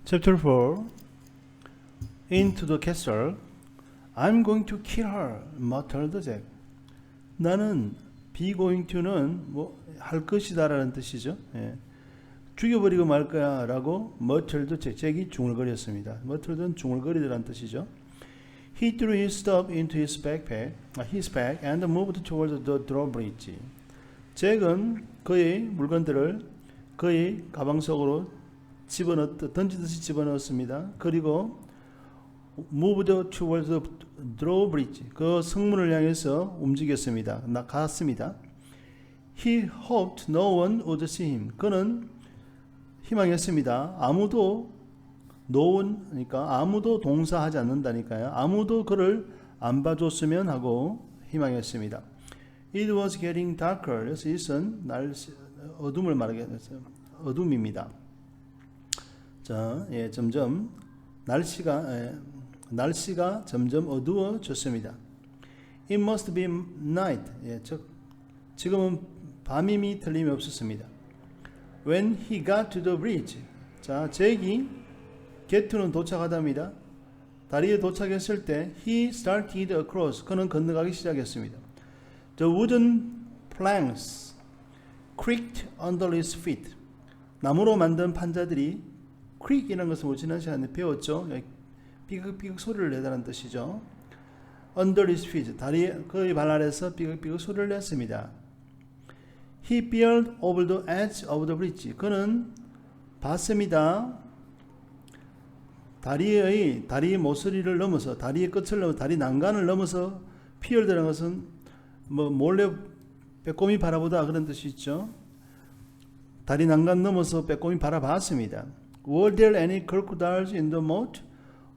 Chapter 4 Into the castle. I'm going to kill her, muttered Jack. 나는 be going to는 할 것이다라는 뜻이죠. 예. 죽여버리고 말 거야 라고 muttered 잭이 중얼거렸습니다. muttered는 중얼거리다라는 뜻이죠. He threw his stuff into his bag and moved towards the drawbridge. 잭은 그의 물건들을 그의 가방 속으로 던지듯이 집어넣었습니다. 그리고 moved towards the drawbridge. 그 성문을 향해서 움직였습니다. 갔습니다. He hoped no one would see him. 그는 희망했습니다. 아무도 그러니까 아무도 동사하지 않는다니까요. 아무도 그를 안 봐줬으면 하고 희망했습니다. It was getting darker. 그래서 이것은 어둠을 말하게 됐어요. 어둠입니다. 자, 점점 날씨가 점점 어두워졌습니다. It must be night. 지금은 밤임이 틀림이 없었습니다. When he got to the bridge. 자, 잭이 get to는 도착하답니다. 다리에 도착했을 때 he started across. 그는 건너가기 시작했습니다. The wooden planks creaked under his feet. 나무로 만든 판자들이 creak이라는 것을 지난 시간에 배웠죠. 삐걱삐걱 소리를 내다는 뜻이죠. Under his feet. 그의 발 아래서 삐걱삐걱 소리를 냈습니다. He peered over the edge of the bridge. 그는 봤습니다. 다리의 모서리를 넘어서, 다리의 끝을 넘어서, 다리 난간을 넘어서, peered라는 것은 몰래 빼꼼히 바라보다 그런 뜻이 있죠. 다리 난간 넘어서 빼꼼히 바라봤습니다. Were there any crocodiles in the moat?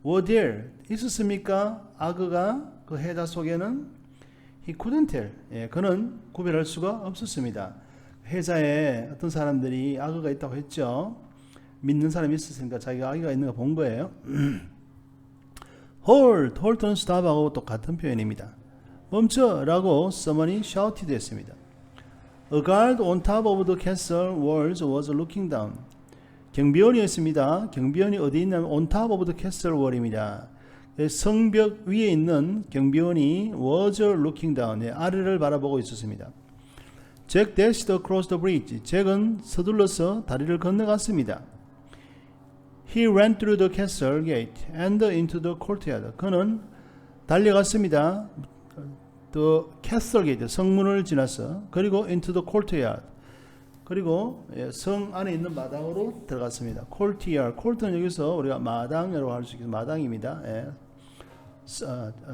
Were there? 있었습니까? 악어가 그 해자 속에는? He couldn't tell. 그는 구별할 수가 없었습니다. 해자에 어떤 사람들이 악어가 있다고 했죠. 믿는 사람이 있었으니까 자기가 악어가 있는 거 본 거예요. Hold, holt는 stop하고 똑같은 표현입니다. 멈춰라고 someone이 shouted 했습니다. A guard on top of the castle walls was looking down. 경비원이었습니다. 경비원이 어디 있냐면 on top of the castle wall입니다. 성벽 위에 있는 경비원이 was looking down. 아래를 바라보고 있었습니다. Jack dashed across the bridge. 잭은 서둘러서 다리를 건너갔습니다. He ran through the castle gate and into the courtyard. 그는 달려갔습니다. The castle gate, 성문을 지나서 그리고 into the courtyard. 그리고 성 안에 있는 마당으로 들어갔습니다. courtyard, court는 여기서 우리가 마당이라고 할 수 있겠습니다. 마당입니다.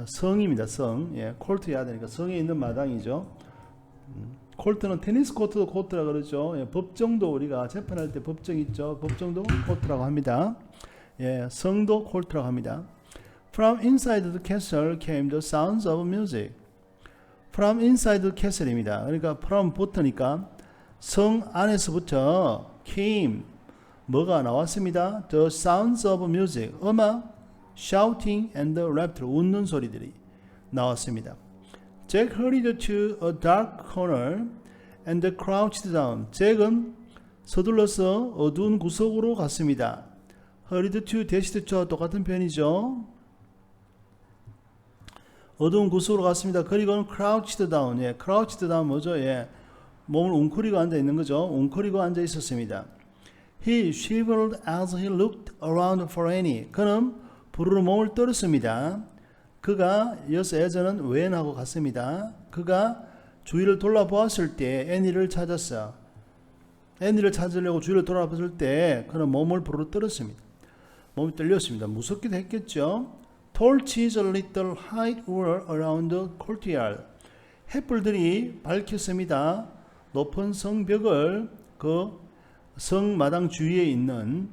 성입니다. 성. courtyard니까 성에 있는 마당이죠. court는 테니스 코트도 코트라고 그러죠. 법정도 우리가 재판할 때 법정 있죠. 법정도 코트라고 합니다. 성도 court라고 합니다. From inside the castle came the sounds of music. From inside the castle입니다. 그러니까 from부터니까 성 안에서부터 came 뭐가 나왔습니다. The sounds of music 음악, shouting and laughter 웃는 소리들이 나왔습니다. Jack hurried to a dark corner and crouched down. 잭은 서둘러서 어두운 구석으로 갔습니다. hurried to dashed to와 똑같은 표현이죠. 어두운 구석으로 갔습니다. 그리고는 crouched down. crouched down 뭐죠? 몸을 웅크리고 앉아 있는 거죠. 웅크리고 앉아 있었습니다. He shivered as he looked around for Annie. 그는 부르르 몸을 떨었습니다. 그가 예전은 웬하고 갔습니다. 그가 주위를 돌아보았을 때 애니를 찾았어. 애니를 찾으려고 주위를 돌아봤을 때 그는 몸을 부르르 떨었습니다. 몸이 떨렸습니다. 무섭기도 했겠죠. Torches lit a light were around the courtyard. 햇불들이 밝혔습니다. 높은 성벽을 그 성마당 주위에 있는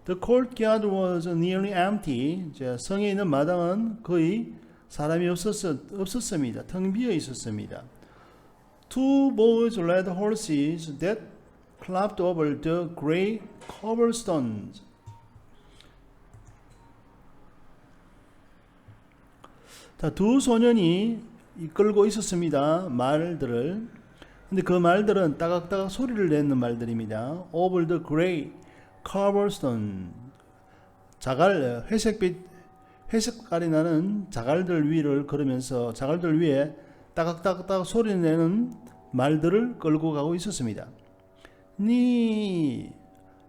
The courtyard was nearly empty. 성에 있는 마당은 거의 사람이 없었습니다. 텅 비어 있었습니다. Two boys led horses that clopped over the gray cobblestones. 두 소년이 이끌고 있었습니다. 말들을. 근데 그 말들은 따각따각 소리를 내는 말들입니다. Over the gray cobblestone. 자갈 회색깔이 나는 자갈들 위를 걸으면서 자갈들 위에 따각따각 소리 내는 말들을 끌고 가고 있었습니다. 니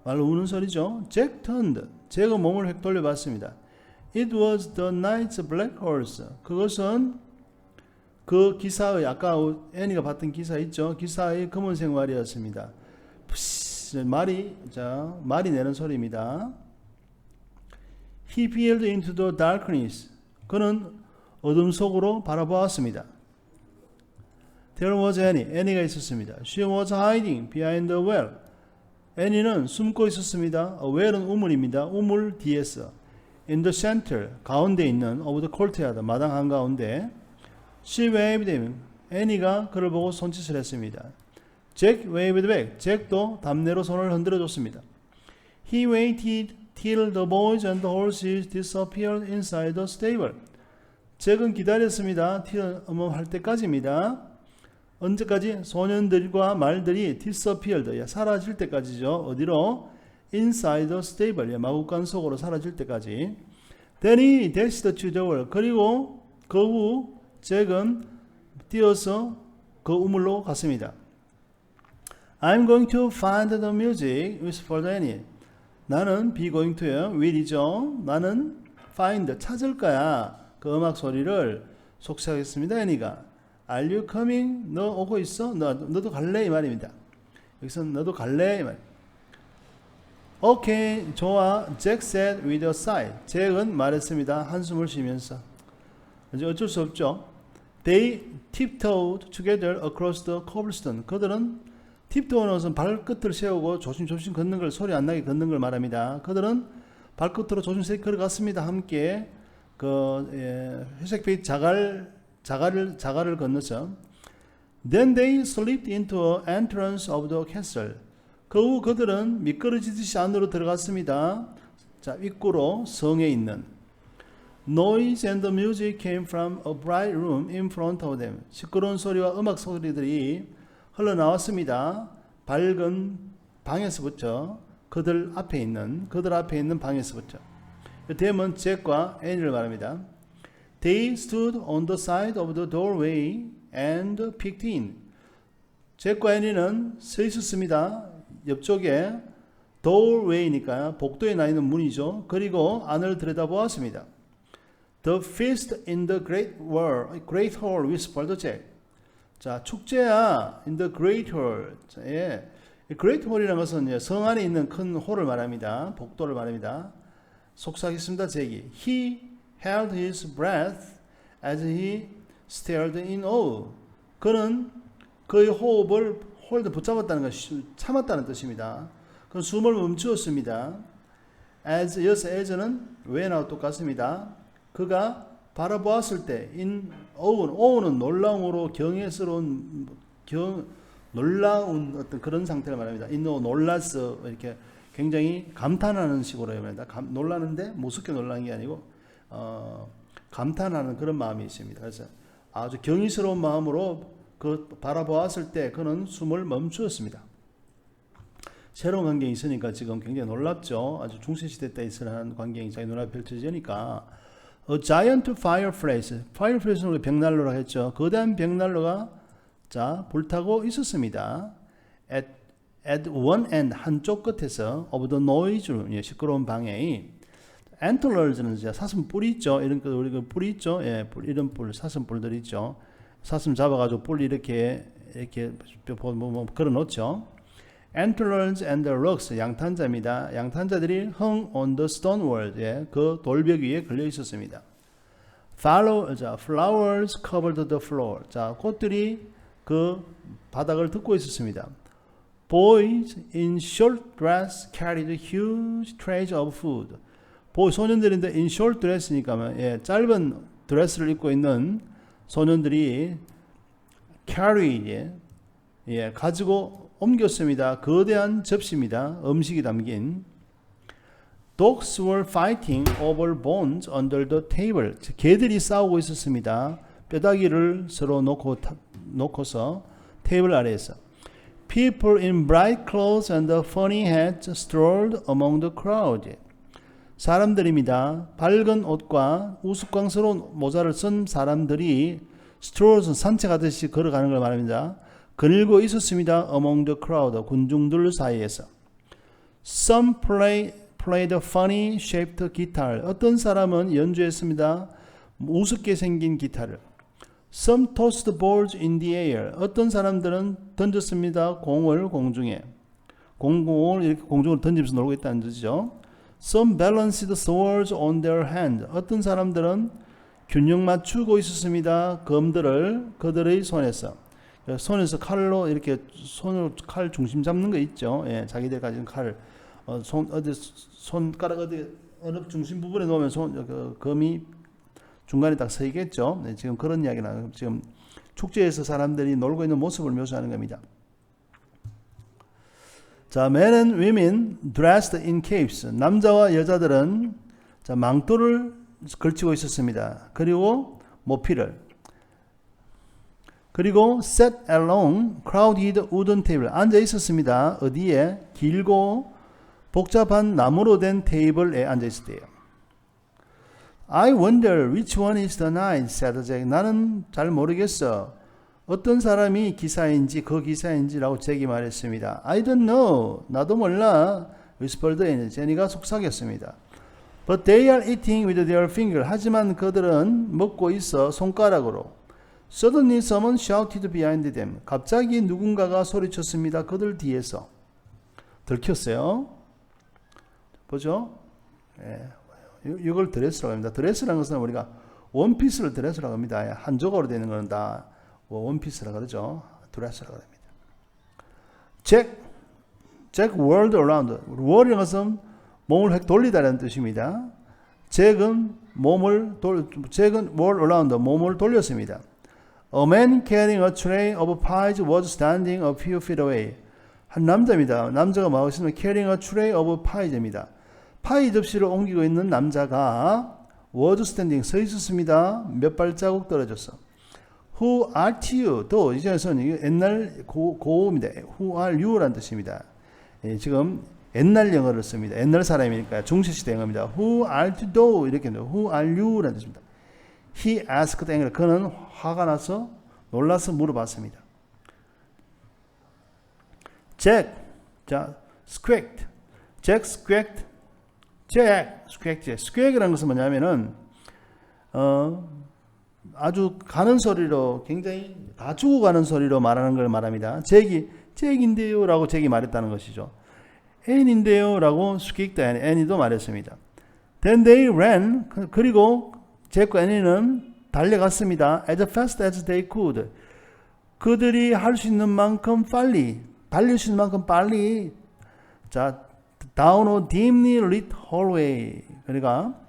말로 우는 소리죠. 잭 turned. 잭은 몸을 획 돌려봤습니다. It was the knight's black horse. 그것은 그 기사의 아까 애니가 봤던 기사 있죠. 기사의 검은색 말이었습니다. 말이 내는 소리입니다. He peered into the darkness. 그는 어둠 속으로 바라보았습니다. There was Annie. 애니가 있었습니다. She was hiding behind the well. 애니는 숨고 있었습니다. well은 우물입니다. 우물 뒤에서. In the center. 가운데 있는 of the courtyard. 마당 한가운데. She waved him. 애니가 그를 보고 손짓을 했습니다. Jack waved back. 잭도 담내로 손을 흔들어 줬습니다. He waited till the boys and the horses disappeared inside the stable. 잭은 기다렸습니다. till 할 때까지입니다. 언제까지? 소년들과 말들이 disappeared, 사라질 때까지죠. 어디로? inside the stable, 마구간 속으로 사라질 때까지. Then he dashed to the well. 그리고 그 후 잭은 뛰어서 그 우물로 갔습니다. I'm going to find the music, whispered Annie. 나는 be going to요. will이죠. 나는 find, 찾을 거야. 그 음악 소리를 속삭였습니다. 애니가. Are you coming? 너 오고 있어? 너도 갈래? 이 말입니다. 여기서 너도 갈래? 이 말. Okay, 좋아. Jack said with a sigh. 잭은 말했습니다. 한숨을 쉬면서. 이제 어쩔 수 없죠. They tiptoed together across the cobblestone. 그들은 tiptoe는 것은 발끝을 세우고 조심조심 걷는 걸, 소리 안 나게 걷는 걸 말합니다. 그들은 발끝으로 조심스레 걸어갔습니다. 함께 회색빛 자갈을 건너서. Then they slipped into an entrance of the castle. 그 후 그들은 미끄러지듯이 안으로 들어갔습니다. 자, 입구로 성에 있는. Noise and the music came from a bright room in front of them. 시끄러운 소리와 음악 소리들이 흘러나왔습니다. 밝은 방에서부터 그들 앞에 있는 방에서부터. 대문 잭과 애니를 말합니다. They stood on the side of the doorway and peeked in. 잭과 애니는 서 있었습니다. 옆쪽에 doorway니까 복도에 나 있는 문이죠. 그리고 안을 들여다보았습니다. The feast in the great hall, whispered Jack. 자, 축제야 in the great hall. 자, 예. great hall이라는 것은 성 안에 있는 큰 홀을 말합니다. 복도를 말합니다. 속삭였습니다. 잭이. He held his breath as he stared in awe. 그는 그의 호흡을 붙잡았다는 것이 참았다는 뜻입니다. 그는 숨을 멈추었습니다. as는 when하고 똑같습니다. 그가 바라보았을 때 in awe는 놀라움으로 경외스러운 놀라운 어떤 그런 상태를 말합니다. in awe 놀랐어 이렇게 굉장히 감탄하는 식으로 말합니다. 놀라는데 무섭게 놀라는 게 아니고 감탄하는 그런 마음이 있습니다. 그래서 아주 경이스러운 마음으로 그 바라보았을 때 그는 숨을 멈추었습니다. 새로운 광경이 있으니까 지금 굉장히 놀랍죠. 아주 중세시대 때 있었던 광경이 자기 눈앞에 펼쳐지니까. A giant fireplace. fireplace는 벽난로라고 했죠. 거대한 벽난로가 자 불타고 있었습니다. At one end 한쪽 끝에서 of the noise room 시끄러운 방에 antlers는 사슴 뿔이 있죠. 이런 거 우리가 뿔이 있죠. 예, 이런 뿔 사슴 뿔들 있죠. 사슴 잡아가지고 뿔 이렇게 걸어 놓죠. Antlers and rocks 양탄자입니다. 양탄자들이 hung on the stone wall 그 돌벽 위에 걸려 있었습니다. Flowers covered the floor. 자, 꽃들이 그 바닥을 덮고 있었습니다. Boys in short dress carried huge trays of food. 소년들인데 in short dress니까 짧은 드레스를 입고 있는 소년들이 carry 가지고 옮겼습니다. 거대한 접시입니다. 음식이 담긴. Dogs were fighting over bones under the table. 개들이 싸우고 있었습니다. 뼈다귀를 서로 놓고서 테이블 아래에서. People in bright clothes and funny hats strolled among the crowd. 사람들입니다. 밝은 옷과 우스꽝스러운 모자를 쓴 사람들이 strolled 산책하듯이 걸어가는 걸 말합니다. 거닐고 있었습니다. among the crowd 군중들 사이에서. Some played a funny shaped guitar. 어떤 사람은 연주했습니다. 우습게 생긴 기타를. Some tossed balls in the air. 어떤 사람들은 던졌습니다. 공을 공중에. 공을 이렇게 공중으로 던지면서 놀고 있다는 뜻이죠. Some balanced swords on their hand. 어떤 사람들은 균형 맞추고 있었습니다. 검들을 그들의 손에서. 손에서 칼로 이렇게 손으로 칼 중심 잡는 거 있죠. 예, 자기들 가진 칼. 손가락 어느 중심 부분에 놓으면 검이 중간에 딱 서있겠죠. 네, 지금 그런 이야기는 지금 축제에서 사람들이 놀고 있는 모습을 묘사하는 겁니다. 자, men and women dressed in capes. 남자와 여자들은 자, 망토를 걸치고 있었습니다. 그리고 모피를. 그리고 sat along crowded wooden table. 앉아 있었습니다. 어디에? 길고 복잡한 나무로 된 테이블에 앉아 있을 때요. I wonder which one is the knight, said Jack. 나는 잘 모르겠어. 어떤 사람이 기사인지 그 기사인지라고 잭이 말했습니다. I don't know. 나도 몰라. whispered Annie. 제니가 속삭였습니다. But they are eating with their finger. 하지만 그들은 먹고 있어 손가락으로. Suddenly someone shouted behind them. 갑자기 누군가가 소리쳤습니다. 그들 뒤에서. 들켰어요. 보죠? 예. 이걸 드레스라고 합니다. 드레스라는 것은 우리가 원피스를 드레스라고 합니다. 한 조각으로 되는 것은 다 원피스라고 그러죠. 드레스라고 합니다. Jack whirled around. whirl이라는 것은 몸을 획 돌리다라는 뜻입니다. Jack은 whirled around, 몸을 돌렸습니다. A man carrying a tray of pies was standing a few feet away. 한 남자입니다. 남자가 뭐하고 있으면 carrying a tray of pies입니다. 파이 접시를 옮기고 있는 남자가 was standing 서 있었습니다. 몇 발자국 떨어졌어. Who art you? 또 이제는 옛날 고음입니다. Who are you라는 뜻입니다. 예, 지금 옛날 영어를 씁니다. 옛날 사람이니까 중세시대 영어입니다. Who art thou? 이렇게 합니다. Who are you라는 뜻입니다. He asked Annie. 그는 화가 나서 놀라서 물어봤습니다. Jack, 자, squeaked. Jack squeaked. squeak이라는 것은 뭐냐면은 아주 가는 소리로 굉장히 다 죽어가는 소리로 말하는 걸 말합니다. 잭인데요 라고 잭이 말했다는 것이죠. 앤인데요 라고 squeaked 애니도 말했습니다. Then they ran. 그리고 잭과 애니는 달려갔습니다. As fast as they could. 그들이 할 수 있는 만큼 빨리, 달릴 수 있는 만큼 빨리. 자, down a dimly lit hallway. 그러니까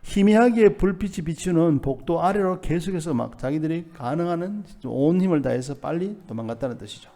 희미하게 불빛이 비추는 복도 아래로 계속해서 막 자기들이 가능한 온 힘을 다해서 빨리 도망갔다는 뜻이죠.